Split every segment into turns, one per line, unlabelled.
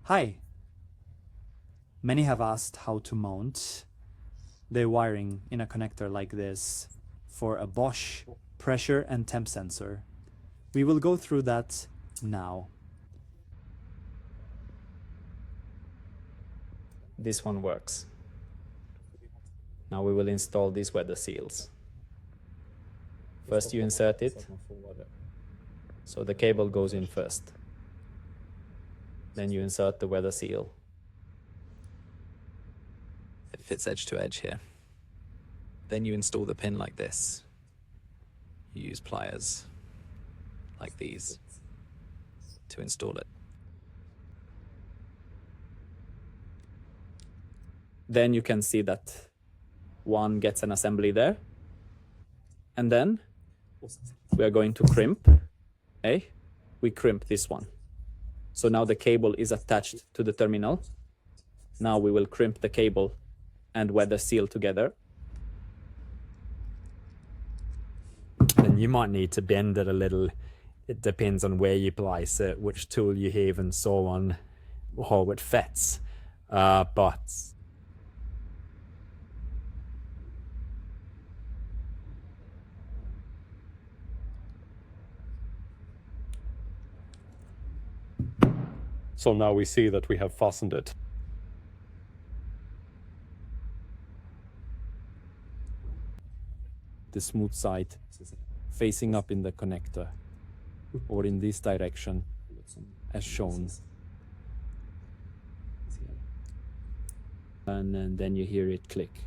Hi! Many have asked how to mount their wiring in a connector like this for a Bosch pressure and temp sensor. We will go through that now.
This one works. Now we will install these weather seals. First you insert it, so the cable goes in first. Then you insert the weather seal. It fits edge to edge here. Then you install the pin like this. You use pliers, like these, to install it. Then you can see that one gets an assembly there. And then we are going to crimp. Okay? We crimp this one. So now the cable is attached to the terminal. Now we will crimp the cable and weather seal together.
Then you might need to bend it a little. It depends on where you place it, which tool you have, and so on, how it fits. But
So now we see that we have fastened it.
The smooth side facing up in the connector, or in this direction as shown. And then you hear it click.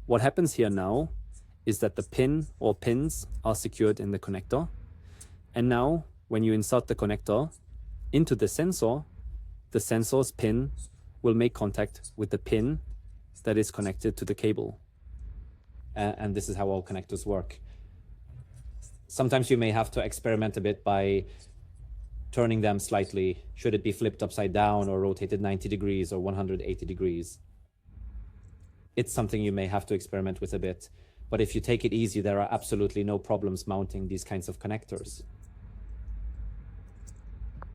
What happens here now is that the pin or pins are secured in the connector. And now when you insert the connector into the sensor's pin will make contact with the pin that is connected to the cable. And this is how all connectors work. Sometimes you may have to experiment a bit by turning them slightly. Should it be flipped upside down or rotated 90 degrees or 180 degrees? It's something you may have to experiment with a bit. But if you take it easy, there are absolutely no problems mounting these kinds of connectors.